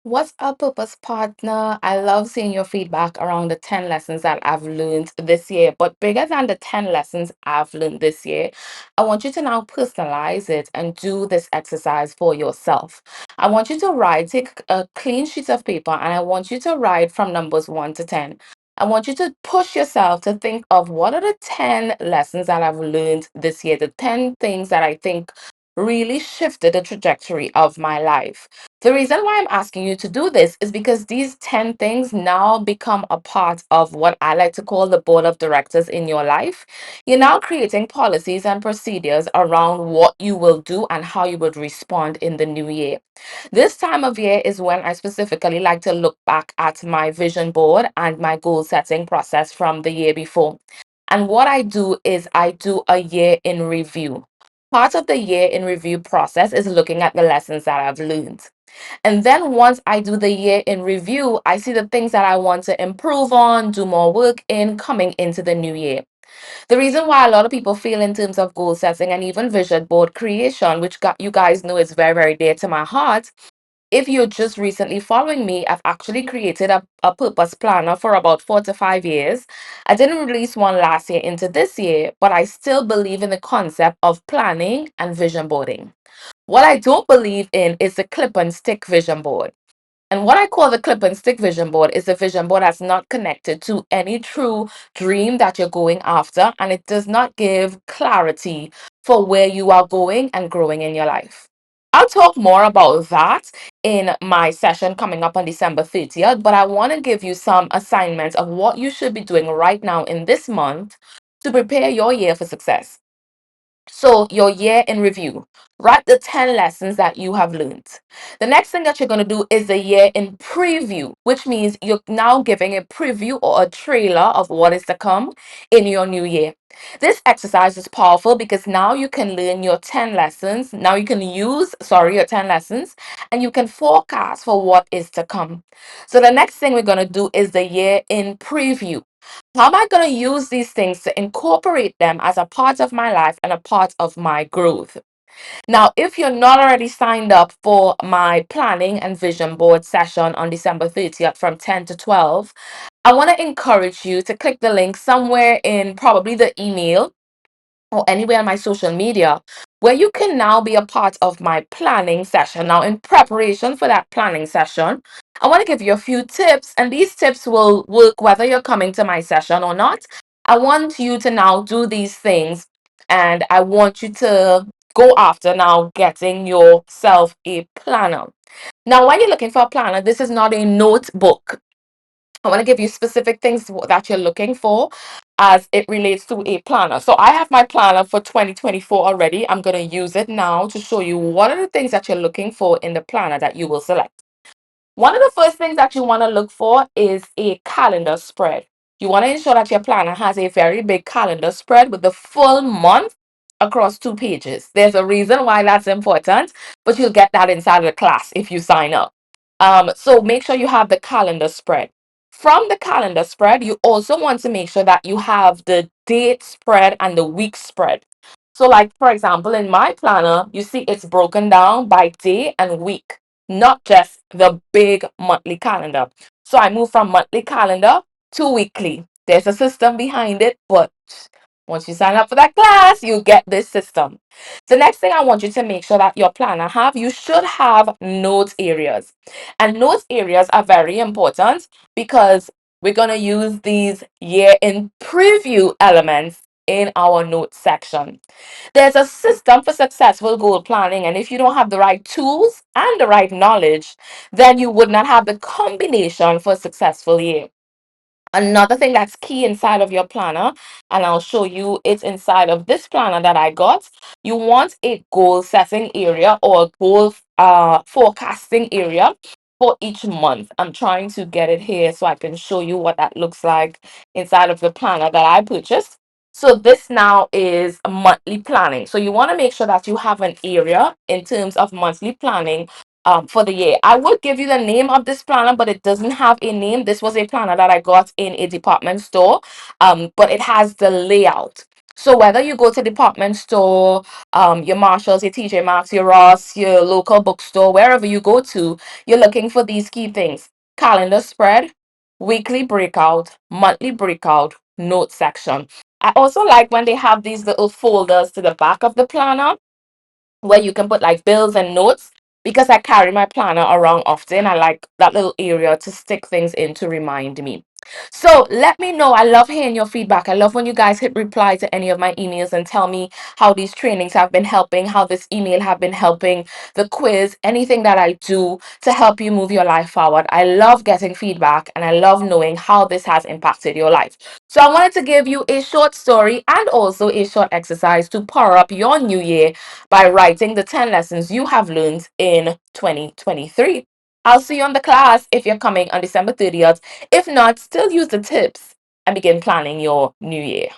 What's up, Purpose Partner? I love seeing your feedback around the 10 lessons that I've learned this year. But bigger than the 10 lessons I've learned this year, I want you to now personalize it and do this exercise for yourself. I want you to take a clean sheet of paper, and I want you to write from numbers 1 to 10. I want you to push yourself to think of what are the 10 lessons that I've learned this year, the 10 things that I think really shifted the trajectory of my life. The reason why I'm asking you to do this is because these 10 things now become a part of what I like to call the board of directors in your life. You're now creating policies and procedures around what you will do and how you would respond in the new year. This time of year is when I specifically like to look back at my vision board and my goal setting process from the year before. And what I do is I do a year in review. Part of the year in review process is looking at the lessons that I've learned. And then once I do the year in review, I see the things that I want to improve on, do more work in coming into the new year. The reason why a lot of people feel in terms of goal setting and even vision board creation, which you guys know is very, very dear to my heart. If you're just recently following me, I've actually created a purpose planner for about 4 to 5 years. I didn't release one last year into this year, but I still believe in the concept of planning and vision boarding. What I don't believe in is the clip and stick vision board. And what I call the clip and stick vision board is a vision board that's not connected to any true dream that you're going after, and it does not give clarity for where you are going and growing in your life. I'll talk more about that in my session coming up on December 30th, but I want to give you some assignments of what you should be doing right now in this month to prepare your year for success. So, your year in review. Write the 10 lessons that you have learned. The next thing that you're going to do is the year in preview, which means you're now giving a preview or a trailer of what is to come in your new year. This exercise is powerful because now you can learn your 10 lessons. Now you can use, your 10 lessons, and you can forecast for what is to come. So, the next thing we're going to do is the year in preview. How am I going to use these things to incorporate them as a part of my life and a part of my growth? Now, if you're not already signed up for my planning and vision board session on December 30th from 10 to 12, I want to encourage you to click the link somewhere in probably the email or anywhere on my social media where you can now be a part of my planning session. Now, in preparation for that planning session, I want to give you a few tips, and these tips will work whether you're coming to my session or not. I want you to now do these things, and I want you to go after now getting yourself a planner. Now, when you're looking for a planner, this is not a notebook. I want to give you specific things that you're looking for as it relates to a planner. So I have my planner for 2024 already. I'm going to use it now to show you what are the things that you're looking for in the planner that you will select. One of the first things that you want to look for is a calendar spread. You want to ensure that your planner has a very big calendar spread with the full month across 2 pages. There's a reason why that's important, but you'll get that inside of the class if you sign up. So make sure you have the calendar spread. From the calendar spread, you also want to make sure that you have the date spread and the week spread. So, like for example, in my planner, you see it's broken down by day and week, not just the big monthly calendar. So I move from monthly calendar to weekly. There's a system behind it, but once you sign up for that class, you get this system. The next thing I want you to make sure that your planner have, you should have notes areas. And notes areas are very important because we're going to use these year in preview elements in our notes section. There's a system for successful goal planning, and if you don't have the right tools and the right knowledge, then you would not have the combination for a successful year. Another thing that's key inside of your planner, and I'll show you it's inside of this planner that I got. You want a goal setting area or a goal forecasting area for each month. I'm trying to get it here so I can show you what that looks like inside of the planner that I purchased. So this now is a monthly planning. So you want to make sure that you have an area in terms of monthly planning for the year. I will give you the name of this planner, but it doesn't have a name. This was a planner that I got in a department store, but it has the layout. So whether you go to department store, your Marshalls, your TJ Maxx, your Ross, your local bookstore, wherever you go to, you're looking for these key things: calendar spread, weekly breakout, monthly breakout, note section. I also like when they have these little folders to the back of the planner where you can put like bills and notes, because I carry my planner around often. I like that little area to stick things in to remind me. So let me know. I love hearing your feedback. I love when you guys hit reply to any of my emails and tell me how these trainings have been helping, how this email have been helping, the quiz, anything that I do to help you move your life forward. I love getting feedback and I love knowing how this has impacted your life. So I wanted to give you a short story and also a short exercise to power up your new year by writing the 10 lessons you have learned in 2023. I'll see you on the class if you're coming on December 30th. If not, still use the tips and begin planning your new year.